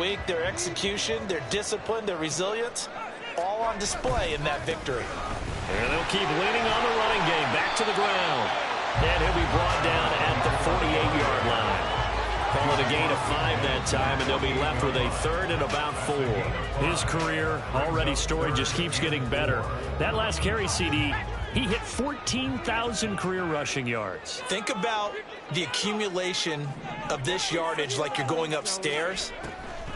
week, their execution, their discipline, their resilience, all on display in that victory. And they'll keep leaning on the running game. Back to the ground. And he'll be brought down at the 48-yard line. Call it a gain of 5 that time, and they'll be left with a 3rd and about 4. His career, already storied, just keeps getting better. That last carry, CD, he hit 14,000 career rushing yards. Think about the accumulation of this yardage like you're going upstairs.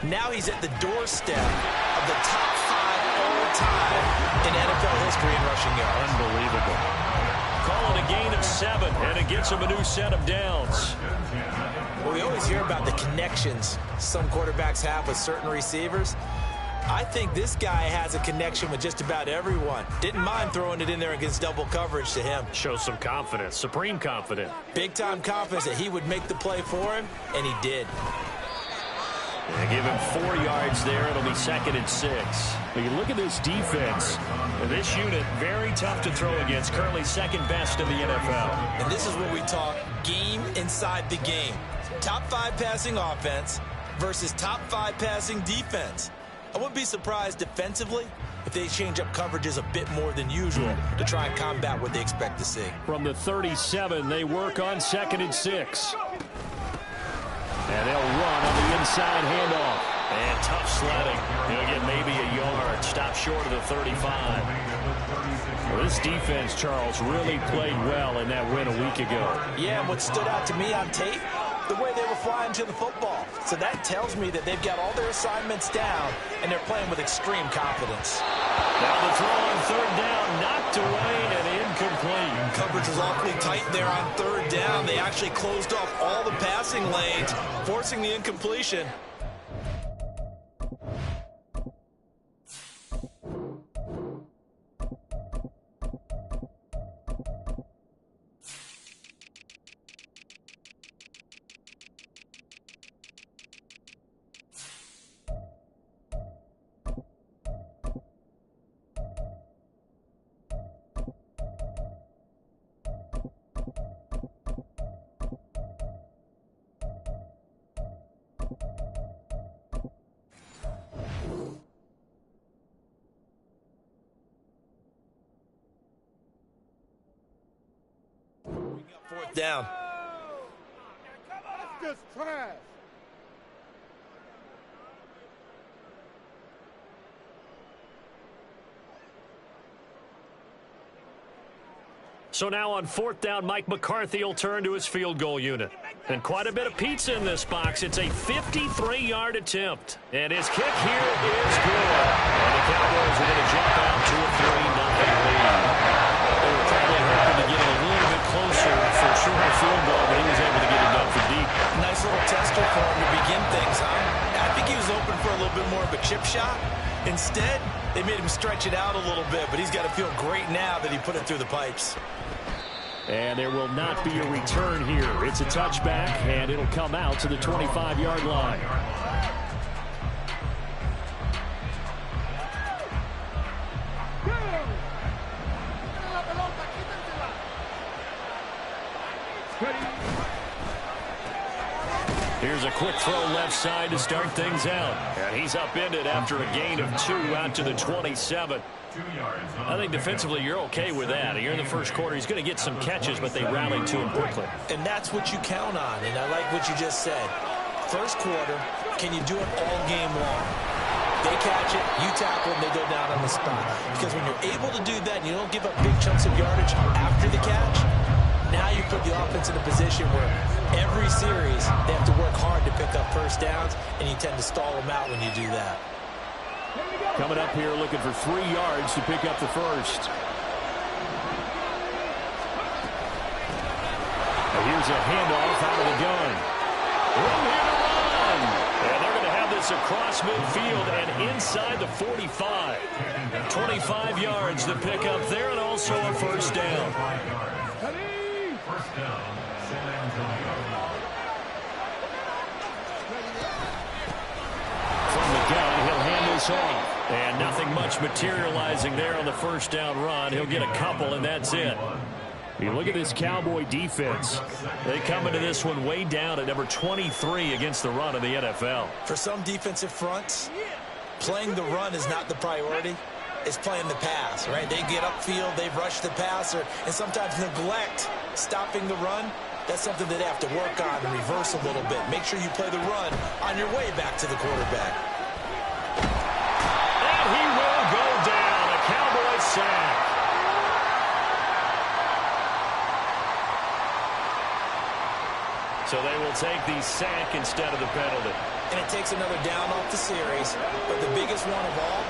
Now he's at the doorstep of the top 5 all-time in NFL history in rushing yards. Unbelievable. Call it a gain of 7, and it gets him a new set of downs. Well, we always hear about the connections some quarterbacks have with certain receivers. I think this guy has a connection with just about everyone. Didn't mind throwing it in there against double coverage to him. Shows some confidence, supreme confidence. Big-time confidence that he would make the play for him, and he did. And give him 4 yards there. It'll be 2nd and 6. But you look at this defense. This unit, very tough to throw against. Currently 2nd best in the NFL. And this is where we talk game inside the game. Top 5 passing offense versus top 5 passing defense. I wouldn't be surprised defensively if they change up coverages a bit more than usual to try and combat what they expect to see. From the 37, they work on 2nd and 6. And they'll run on the inside handoff. And tough sledding. He'll get maybe a yard. Stop short of the 35. Well, this defense, Charles, really played well in that win a week ago. Yeah, and what stood out to me on tape, the way they were flying to the football. So that tells me that they've got all their assignments down, and they're playing with extreme confidence. Now the throw on 3rd down, knocked away and incomplete. Coverage was awfully tight there on 3rd down. They actually closed off all the passing lanes, forcing the incompletion. Fourth down. That's just trash. So now on 4th down, Mike McCarthy will turn to his field goal unit. And quite a bit of pizza in this box. It's a 53-yard attempt. And his kick here is good. And the Cowboys are going to jump out to a 3-0 lead. They were probably hoping to get a little bit closer for a shorter field goal, but he was able to get it done for deep. Nice little tester for him to begin things, huh? I think he was open for a little bit more of a chip shot. Instead, they made him stretch it out a little bit, but he's got to feel great now that he put it through the pipes. And there will not be a return here. It's a touchback, and it'll come out to the 25-yard line. Here's a quick throw left side to start things out. And he's upended after a gain of 2 out to the 27. I think defensively you're okay with that. Here in the first quarter, he's going to get some catches, but they rallied to him quickly. And that's what you count on, and I like what you just said. First quarter, can you do it all game long? They catch it, you tackle, and they go down on the spot. Because when you're able to do that and you don't give up big chunks of yardage after the catch, now you put the offense in a position where every series they have to work hard to pick up first downs, and you tend to stall them out when you do that. Coming up here looking for 3 yards to pick up the first. Here's a handoff out of the gun. Room here to run. And they're going to have this across midfield and inside the 45. 25 yards to pick up there, and also a first down. First down, San Antonio. From the gun, he'll hand this off. And nothing much materializing there on the first down run. He'll get a couple, and that's it. You look at this Cowboy defense. They come into this one way down at number 23 against the run in the NFL. For some defensive fronts, playing the run is not the priority. It's playing the pass, right? They get upfield, they rush the passer, and sometimes neglect stopping the run. That's something that they have to work on and reverse a little bit. Make sure you play the run on your way back to the quarterback. And he will go down. A Cowboy sack. So they will take the sack instead of the penalty. And it takes another down off the series. But the biggest one of all,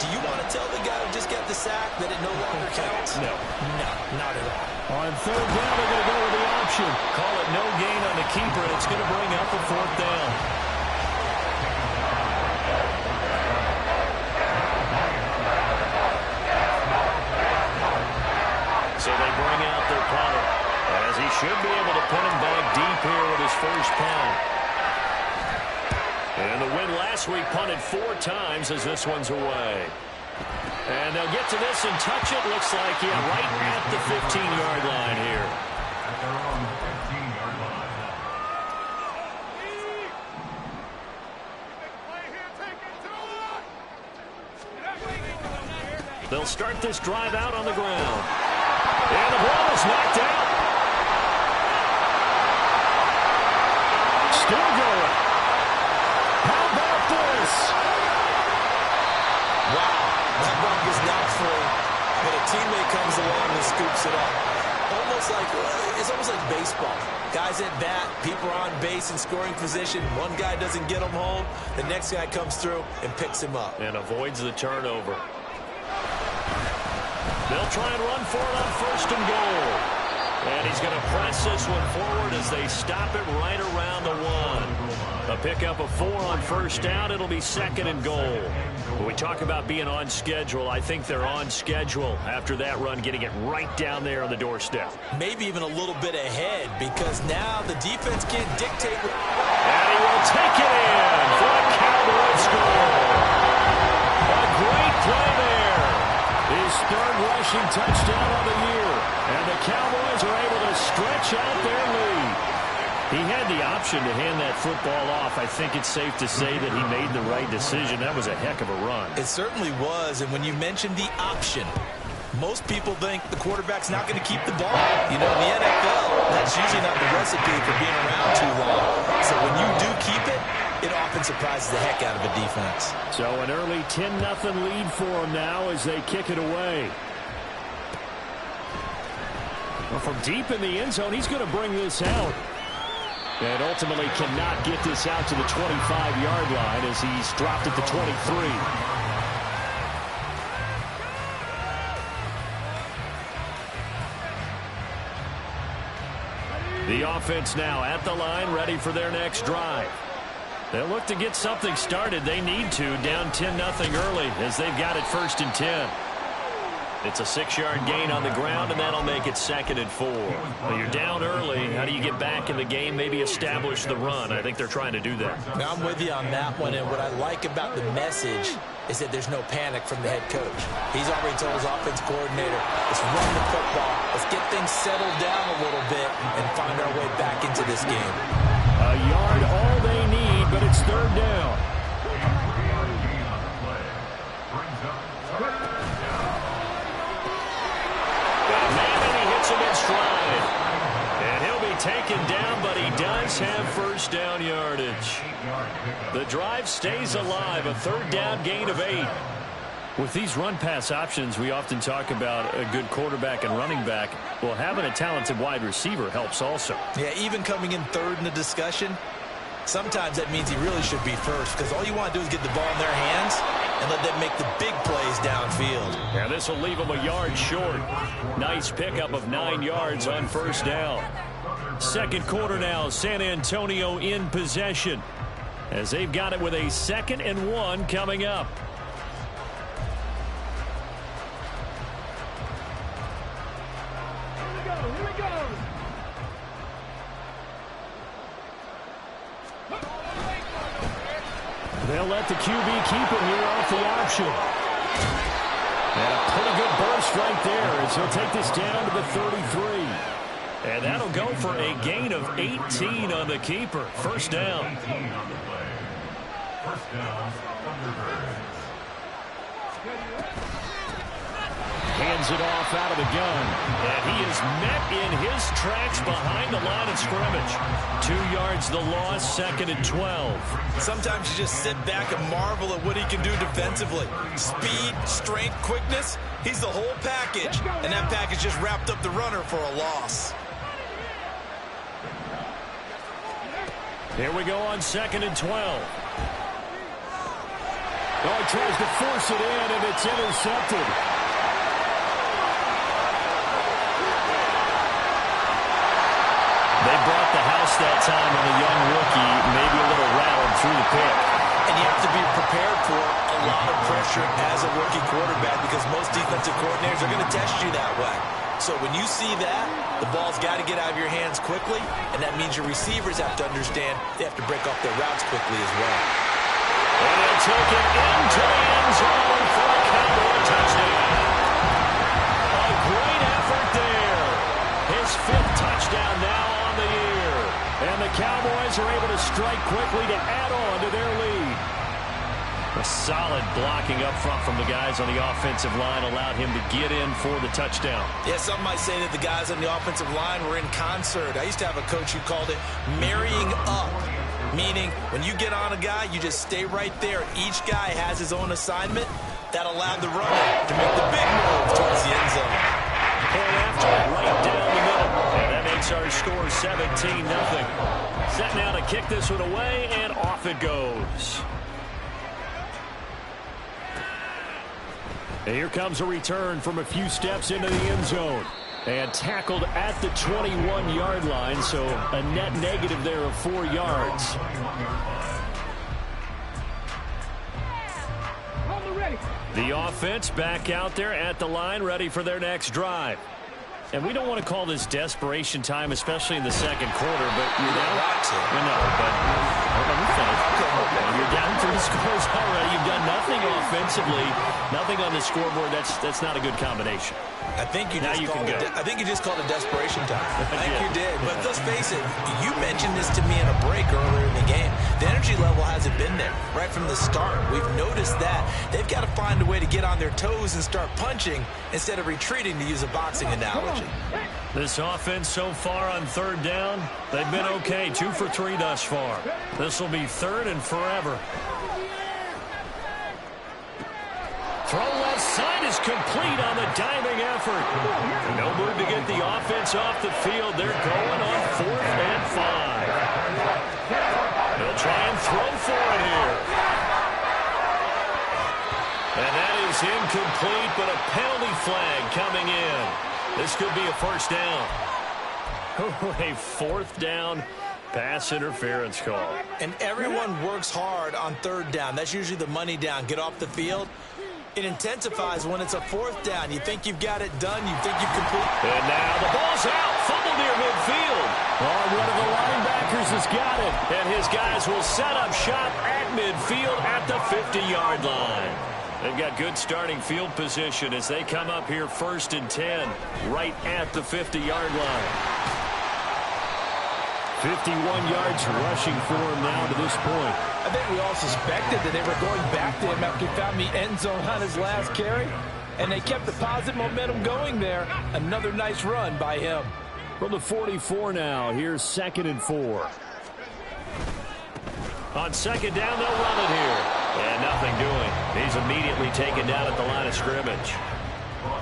do you want to tell the guy who just got the sack that it no longer counts? No. No, not at all. On third down, they're going to go with the option. Call it no gain on the keeper, and it's going to bring up a fourth down. So they bring out their punter, as he should be able to put him back deep here with his first punt. And the win last week punted 4 times as this one's away. And they'll get to this and touch it. Looks like, yeah, right at the 15-yard line here. They'll start this drive out on the ground. And the ball is knocked out. Still going. How about this? Wow, that ball was not free, but a teammate comes along and scoops it up. It's almost like baseball. Guys at bat, people are on base in scoring position. One guy doesn't get him home. The next guy comes through and picks him up. And avoids the turnover. They'll try and run for it on first and goal. And he's going to press this one forward as they stop it right around the 1. A pickup of 4 on first down. It'll be second and goal. When we talk about being on schedule, I think they're on schedule after that run, getting it right down there on the doorstep. Maybe even a little bit ahead, because now the defense can't dictate. And he will take it in for a Cowboy score. A great play there. His third rushing touchdown of the year. And the Cowboys are able to stretch out their lead. He had the option to hand that football off. I think it's safe to say that he made the right decision. That was a heck of a run. It certainly was. And when you mentioned the option, most people think the quarterback's not going to keep the ball. You know, in the NFL, that's usually not the recipe for being around too long. So when you do keep it, it often surprises the heck out of a defense. So an early 10-0 lead for him now as they kick it away. Well, from deep in the end zone, he's going to bring this out. And ultimately cannot get this out to the 25-yard line as he's dropped at the 23. The offense now at the line, ready for their next drive. They'll look to get something started. They need to, down 10-0 early as they've got it 1st and 10. It's a 6-yard gain on the ground, and that'll make it 2nd and 4. Well, you're down early. How do you get back in the game, maybe establish the run? I think they're trying to do that. Now, I'm with you on that one, and what I like about the message is that there's no panic from the head coach. He's already told his offense coordinator, let's run the football, let's get things settled down a little bit and find our way back into this game. A yard all they need, but it's 3rd down. Him in stride. And he'll be taken down, but he does have 1st down yardage. The drive stays alive, a 3rd down gain of 8. With these run-pass options, we often talk about a good quarterback and running back. Well, having a talented wide receiver helps also. Yeah, even coming in 3rd in the discussion, sometimes that means he really should be 1st, because all you want to do is get the ball in their hands and let them make the big plays downfield. And this will leave them a yard short. Nice pickup of 9 yards on 1st down. 2nd quarter now, San Antonio in possession as they've got it with a 2nd and 1 coming up. They'll let the QB keep it here off the option. And a pretty good burst right there as he'll take this down to the 33. And that'll go for a gain of 18 on the keeper. First down. Hands it off out of the gun. And he is met in his tracks behind the line of scrimmage. 2 yards the loss, 2nd and 12. Sometimes you just sit back and marvel at what he can do defensively. Speed, strength, quickness. He's the whole package. And that package just wrapped up the runner for a loss. Here we go on 2nd and 12. Oh, he tries to force it in, and it's intercepted. They brought the house that time on the young rookie, maybe a little rattled through the pick. And you have to be prepared for a lot of pressure as a rookie quarterback because most defensive coordinators are going to test you that way. So when you see that, the ball's got to get out of your hands quickly, and that means your receivers have to understand they have to break off their routes quickly as well. And they'll take it into the end zone for a Cowboy touchdown. A great effort there. His 5th touchdown now on the year. And the Cowboys are able to strike quickly to add on to their lead. A solid blocking up front from the guys on the offensive line allowed him to get in for the touchdown. Yeah, some might say that the guys on the offensive line were in concert. I used to have a coach who called it marrying up, meaning when you get on a guy, you just stay right there. Each guy has his own assignment. That allowed the runner to make the big move towards the end zone. Point after it right down the middle. And that makes our score 17-0. Set now to kick this one away, and off it goes. And here comes a return from a few steps into the end zone. And tackled at the 21-yard line, so a net negative there of 4 yards. The offense back out there at the line, ready for their next drive. And we don't want to call this desperation time, especially in the second quarter, but you're down. Let me finish. You're down 3 scores already. You've done nothing offensively, nothing on the scoreboard. That's not a good combination. I think you just called it desperation time. I think you did. But let's face it, you mentioned this to me in a break earlier in the game. The energy level hasn't been there right from the start. We've noticed that. They've got to find a way to get on their toes and start punching instead of retreating, to use a boxing analogy. This offense so far on 3rd down, they've been okay. 2 for 3 thus far. This will be 3rd and forever. Throw left side is complete on the diving effort. No move to get the offense off the field. They're going on 4th and 5. They'll try and throw for it here. And that is incomplete, but a penalty flag coming in. This could be a first down. A 4th down pass interference call. And everyone works hard on 3rd down. That's usually the money down. Get off the field. It intensifies when it's a 4th down. You think you've got it done. You think you've completed. And now the ball's out. Fumble near midfield. Oh, one of the linebackers has got it. And his guys will set up shop at midfield at the 50-yard line. They've got good starting field position as they come up here 1st and 10 right at the 50-yard line. 51 yards rushing for him now to this point. I think we all suspected that they were going back to him after he found the end zone on his last carry, and they kept the positive momentum going there. Another nice run by him. From the 44 now, here's 2nd and 4. On 2nd down, they'll run it here. And nothing doing. He's immediately taken down at the line of scrimmage.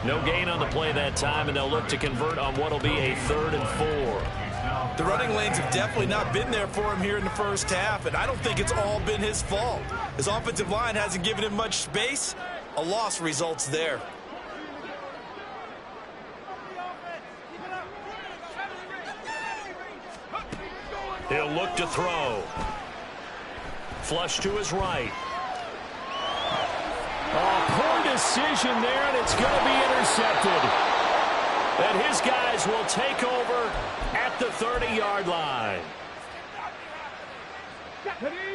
No gain on the play that time, and they'll look to convert on what will be a 3rd and 4. The running lanes have definitely not been there for him here in the first half, and I don't think it's all been his fault. His offensive line hasn't given him much space. A loss results there. He'll look to throw. Flush to his right. Oh, poor decision there, and it's going to be intercepted. And his guys will take over at the 30-yard line.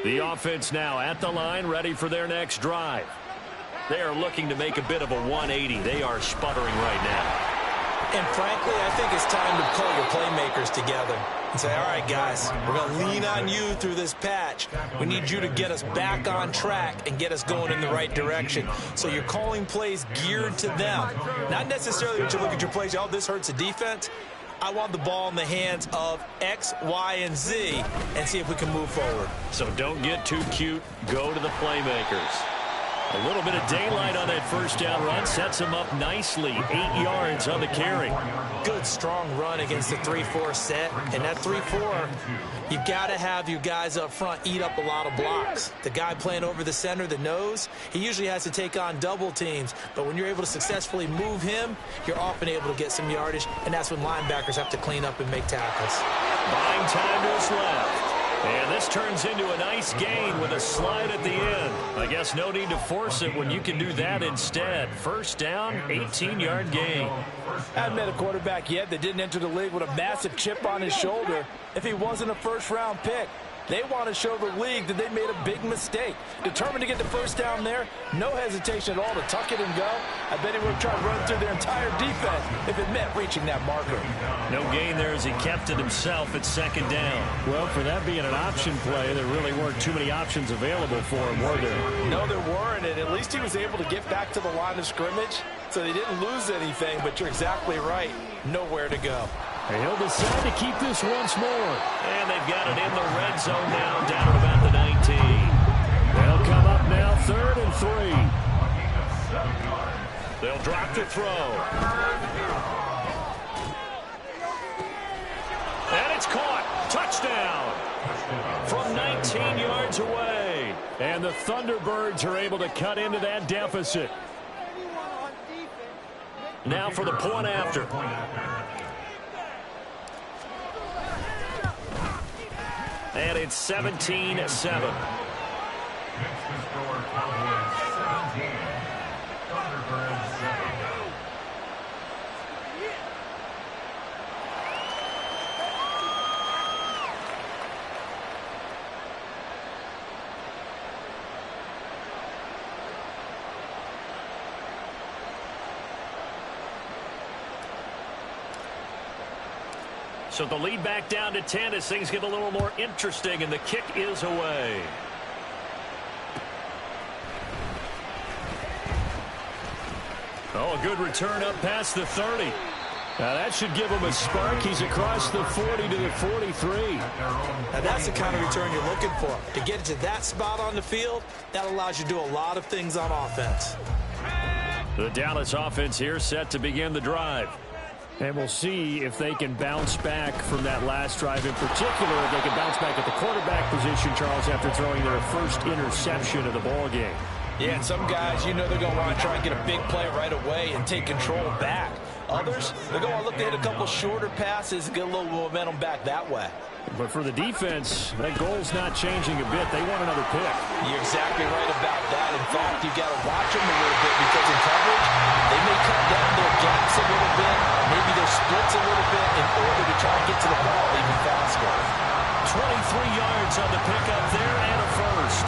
The offense now at the line, ready for their next drive. They are looking to make a bit of a 180. They are sputtering right now. And frankly, I think it's time to call your playmakers together and say, all right, guys, we're going to lean on you through this patch. We need you to get us back on track and get us going in the right direction. So you're calling plays geared to them. Not necessarily that you look at your plays, oh, this hurts the defense. I want the ball in the hands of X, Y, and Z and see if we can move forward. So don't get too cute. Go to the playmakers. A little bit of daylight on that first down run sets him up nicely. 8 yards on the carry. Good, strong run against the 3-4 set. And that 3-4, you've got to have your guys up front eat up a lot of blocks. The guy playing over the center, the nose, he usually has to take on double teams. But when you're able to successfully move him, you're often able to get some yardage. And that's when linebackers have to clean up and make tackles. Buying time to his left. And this turns into a nice gain with a slide at the end. I guess no need to force it when you can do that instead. First down, 18-yard gain. I haven't met a quarterback yet that didn't enter the league with a massive chip on his shoulder if he wasn't a first-round pick. They want to show the league that they made a big mistake. Determined to get the first down there, no hesitation at all to tuck it and go. I bet he would have tried to run through their entire defense if it meant reaching that marker. No gain there as he kept it himself at second down. Well, for that being an option play, there really weren't too many options available for him, were there? No, there weren't, and at least he was able to get back to the line of scrimmage, so they didn't lose anything, but you're exactly right. Nowhere to go. And he'll decide to keep this once more. And they've got it in the red zone now, down at about the 19. They'll come up now, 3rd and 3. They'll drop to throw. And it's caught. Touchdown. From 19 yards away. And the Thunderbirds are able to cut into that deficit. Now for the point after. And it's 17-7. So the lead back down to 10 as things get a little more interesting, and the kick is away. Oh, a good return up past the 30. Now that should give him a spark. He's across the 40 to the 43. Now that's the kind of return you're looking for. To get to that spot on the field, that allows you to do a lot of things on offense. The Dallas offense here set to begin the drive. And we'll see if they can bounce back from that last drive in particular. If they can bounce back at the quarterback position, Charles, after throwing their first interception of the ball game. Yeah, and some guys, you know they're going to want to try and get a big play right away and take control back. Others, they're going to look to hit a couple shorter passes and get a little momentum back that way. But for the defense, that goal's not changing a bit. They want another pick. You're exactly right about that. In fact, you've got to watch them a little bit because in coverage, they may cut down their gaps a little bit, maybe their splits a little bit in order to try and get to the ball even faster. 23 yards on the pickup there and a first.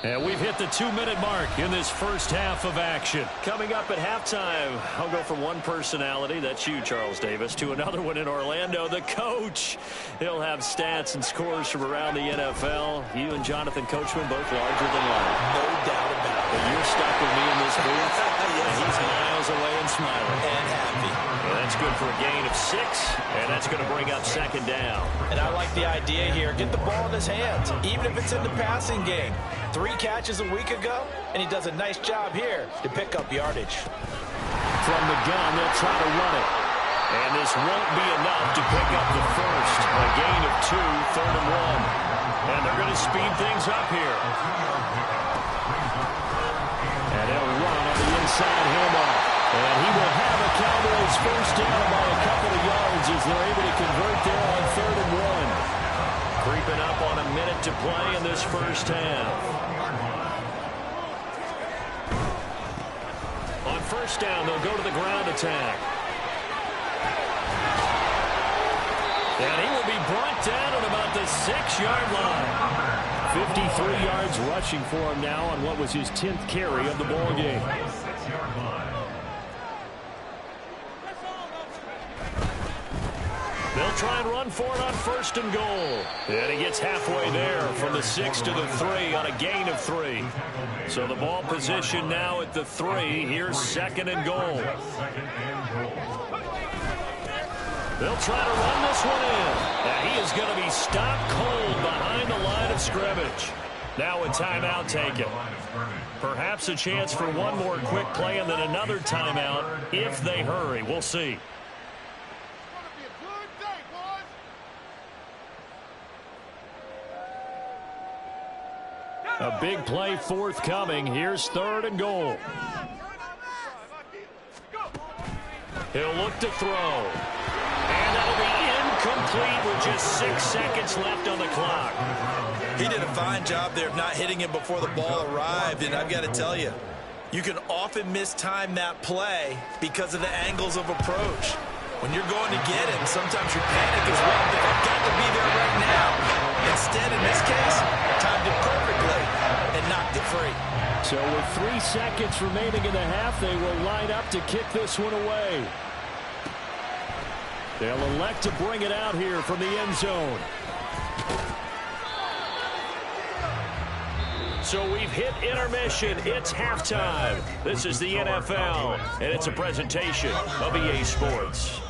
And we've hit the 2-minute mark in this first half of action. Coming up at halftime, I'll go from one personality, that's you, Charles Davis, to another one in Orlando, the coach. He'll have stats and scores from around the NFL. You and Jonathan Coachman both larger than life. No doubt about it. But you're stuck with me in this booth. Yes, He's miles away and smiling. and happy. And that's good for a gain of 6, and that's going to bring up second down. And I like the idea here. Get the ball in his hands, even if it's in the passing game. 3 catches a week ago, and he does a nice job here to pick up yardage. From the gun, they'll try to run it. And this won't be enough to pick up the first. A gain of 2, 3rd and 1. And they're going to speed things up here. And they'll run on the inside handoff. And he will have a Cowboys first down by a couple of yards as they're able to convert there on 3rd and 1. Creeping up on a minute to play in this first half. On first down, they'll go to the ground attack. And he will be brought down at about the 6-yard line. 53 yards rushing for him now on what was his 10th carry of the ball game. They'll try and run for it on 1st and goal. And he gets halfway there from the 6 to the 3 on a gain of 3. So the ball position now at the 3. Here's 2nd and goal. They'll try to run this one in. And he is going to be stopped cold behind the line of scrimmage. Now a timeout taken. Perhaps a chance for one more quick play and then another timeout if they hurry. We'll see. A big play forthcoming. Here's 3rd and goal. He'll look to throw. And that'll be incomplete with just 6 seconds left on the clock. He did a fine job there of not hitting him before the ball arrived, and I've got to tell you, you can often mistime that play because of the angles of approach. When you're going to get him, sometimes you panic as well. But I've got to be there right now. Instead, in this case, timed it perfectly and knocked it free. So with 3 seconds remaining in the half, they will line up to kick this one away. They'll elect to bring it out here from the end zone. So we've hit intermission. It's halftime. This is the NFL, and it's a presentation of EA Sports.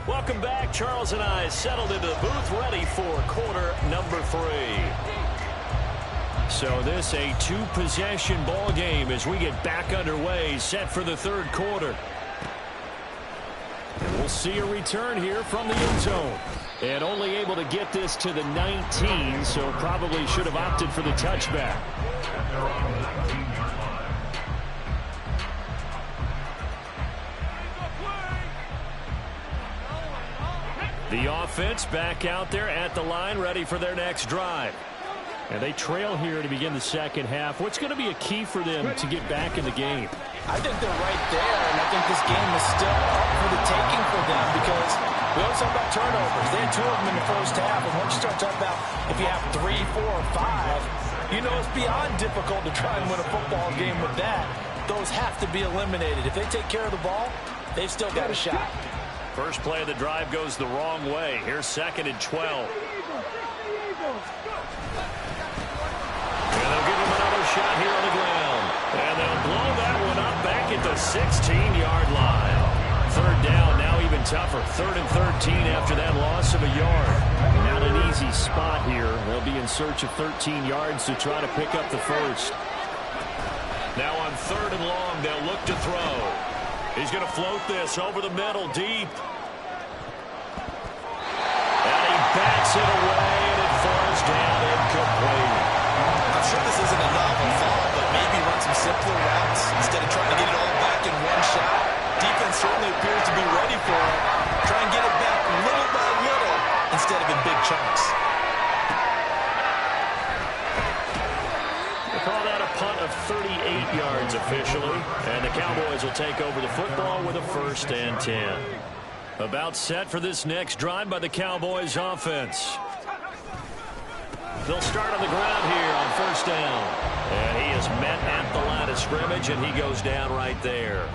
Welcome back. Charles and I settled into the booth ready for quarter number 3. So this a 2-possession ball game as we get back underway, set for the 3rd quarter. And we'll see a return here from the end zone. And only able to get this to the 19, so probably should have opted for the touchback. The offense back out there at the line, ready for their next drive. And they trail here to begin the 2nd half. What's going to be a key for them to get back in the game? I think they're right there, and I think this game is still up for the taking for them because we always talk about turnovers. They had 2 of them in the first half, and once you start talking about if you have 3, 4, or 5, you know it's beyond difficult to try and win a football game with that. Those have to be eliminated. If they take care of the ball, they've still got a shot. First play of the drive goes the wrong way. Here's 2nd and 12. And they'll give him another shot here on the ground. And they'll blow that one up back at the 16-yard line. 3rd down, now even tougher. 3rd and 13 after that loss of a yard. Not an easy spot here. They'll be in search of 13 yards to try to pick up the first. Now on 3rd and long, they'll look to throw. He's going to float this over the middle, deep. And he bats it away, and it falls down incomplete. I'm sure this isn't a novel thought, but maybe run some simpler routes instead of trying to get it all back in one shot. Defense certainly appears to be ready for it. Try and get it back little by little instead of in big chunks. They call that a punt of 38 yards officially, and the Cowboys will take over the football with a 1st and 10. About set for this next drive by the Cowboys offense. They'll start on the ground here on 1st down. And he is met at the line of scrimmage, and he goes down right there.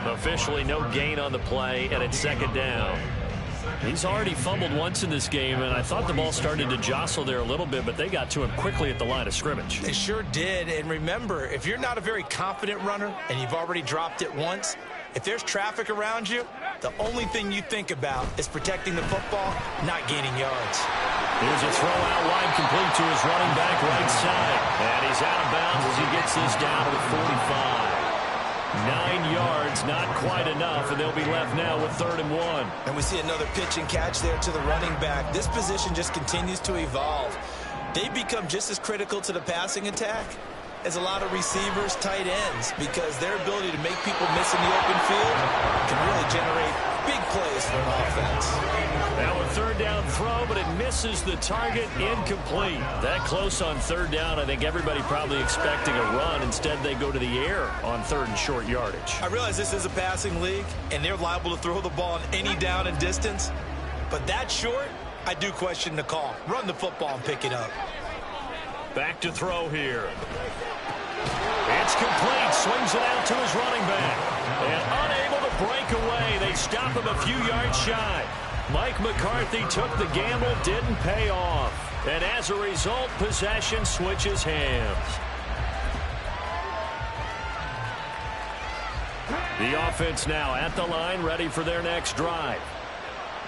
Officially no gain on the play, and it's 2nd down. He's already fumbled once in this game, and I thought the ball started to jostle there a little bit, but they got to him quickly at the line of scrimmage. They sure did, and remember, if you're not a very confident runner and you've already dropped it once, if there's traffic around you, the only thing you think about is protecting the football, not gaining yards. Here's a throw out wide, complete to his running back right side. And he's out of bounds as he gets this down to the 45. 9 yards, not quite enough, and they'll be left now with 3rd and 1. And we see another pitch and catch there to the running back. This position just continues to evolve. They become just as critical to the passing attack as a lot of receivers, tight ends, because their ability to make people miss in the open field can really generate a big plays for an offense. Now a third down throw, but it misses the target, incomplete. That close on third down, I think everybody probably expecting a run. Instead, they go to the air on third and short yardage. I realize this is a passing league, and they're liable to throw the ball on any down and distance. But that short, I do question the call. Run the football and pick it up. Back to throw here. It's complete. Swings it out to his running back. And unable to break away. They stop him a few yards shy. Mike McCarthy took the gamble, didn't pay off. And as a result, possession switches hands. The offense now at the line, ready for their next drive.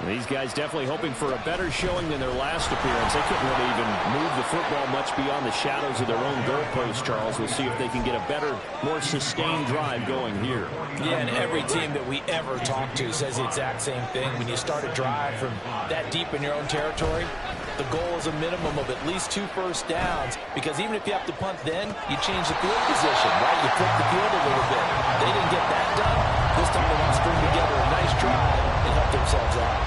These guys definitely hoping for a better showing than their last appearance. They couldn't really even move the football much beyond the shadows of their own goalpost, Charles. We'll see if they can get a better, more sustained drive going here. Yeah, and every team that we ever talk to says the exact same thing. When you start a drive from that deep in your own territory, the goal is a minimum of at least 2 first downs, because even if you have to punt then, you change the field position, right? You flip the field a little bit. They didn't get that done. This time they want to string together a nice drive and help themselves out.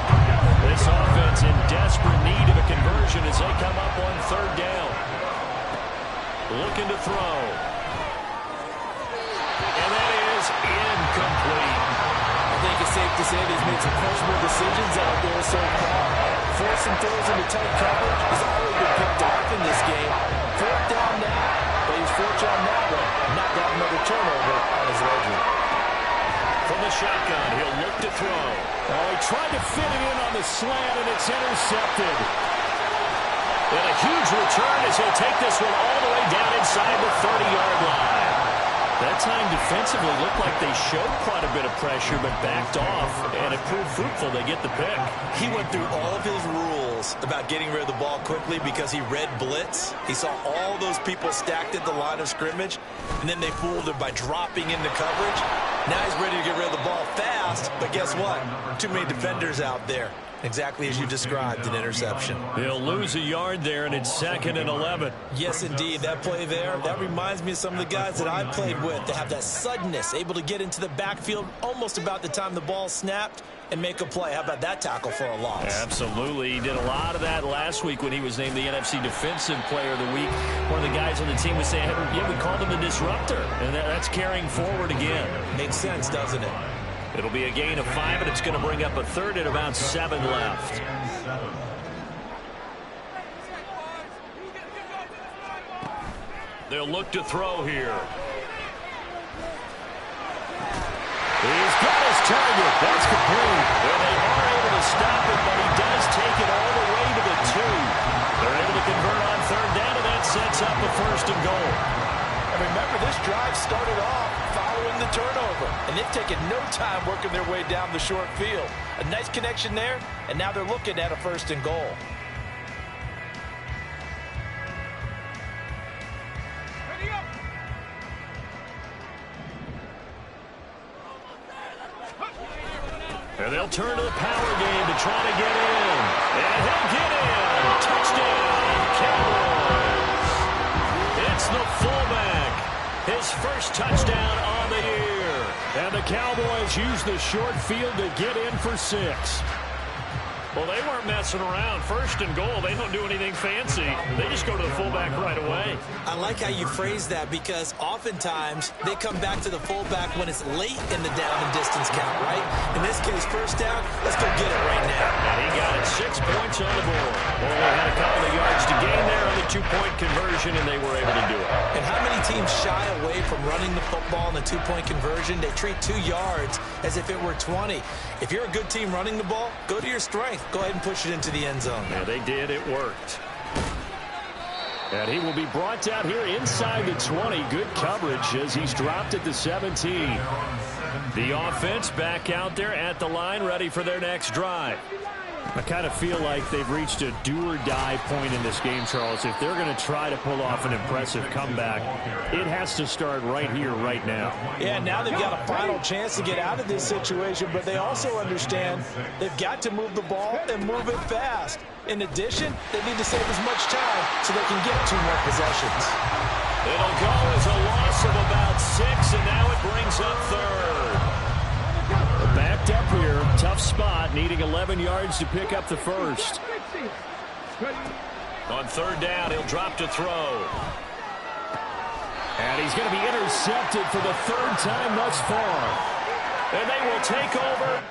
This offense in desperate need of a conversion as they come up on third down. Looking to throw. And that is incomplete. I think it's safe to say he's made some questionable decisions out there so far. Forcing throws into tight coverage has already been picked off in this game. Fourth down now, but he's fortunate on that one. Not got another turnover on his ledger. From the shotgun, he'll look to throw. Oh, he tried to fit it in on the slant, and it's intercepted. And a huge return as he'll take this one all the way down inside the 30-yard line. That time defensively looked like they showed quite a bit of pressure, but backed off, and it proved fruitful. They get the pick. He went through all of his rules about getting rid of the ball quickly because he read blitz. He saw all those people stacked at the line of scrimmage, and then they fooled him by dropping into coverage. Now he's ready to get rid of the ball fast, but guess what? Too many defenders out there. Exactly as you described, an interception. He'll lose a yard there, and it's 2nd and 11. Yes, indeed. That play there, that reminds me of some of the guys that I played with that have that suddenness, able to get into the backfield almost about the time the ball snapped and make a play. How about that tackle for a loss? Absolutely. He did a lot of that last week when he was named the NFC Defensive Player of the Week. One of the guys on the team was saying, yeah, we called him the disruptor, and that's carrying forward again. Makes sense, doesn't it? It'll be a gain of 5, and it's going to bring up a third and about 7 left. They'll look to throw here. He's got his target. That's complete. And they are able to stop it, but he does take it all the way to the 2. They're able to convert on third down, and that sets up a 1st and goal. And remember, this drive started off following the turnover, and they've taken no time working their way down the short field. A nice connection there, and now they're looking at a 1st and goal. And they'll turn to the power game to try to get in. And he'll get in. Touchdown, Cowboys. It's the fullback. His first touchdown on the year. And the Cowboys use the short field to get in for 6. Well, they weren't messing around. 1st and goal, they don't do anything fancy. They just go to the fullback right away. I like how you phrase that, because oftentimes they come back to the fullback when it's late in the down and distance count, right? In this case, 1st down, let's go get it right now. And he got it, 6 points on the board. Well, they had a couple of yards to gain there on the 2-point conversion, and they were able to do it. And how many teams shy away from running the football in the 2-point conversion? They treat 2 yards as if it were 20. If you're a good team running the ball, go to your strength. Go ahead and push it into the end zone. Yeah, they did. It worked. And he will be brought out here inside the 20. Good coverage as he's dropped at the 17. The offense back out there at the line, ready for their next drive. I kind of feel like they've reached a do-or-die point in this game, Charles. If they're going to try to pull off an impressive comeback, it has to start right here, right now. Yeah, now they've got a final chance to get out of this situation, but they also understand they've got to move the ball and move it fast. In addition, they need to save as much time so they can get 2 more possessions. It'll go as a loss of about 6, and now it brings up 3rd. Backed up here, tough tough spot, needing 11 yards to pick up the first. On third down, he'll drop to throw. And he's going to be intercepted for the third time thus far. And they will take over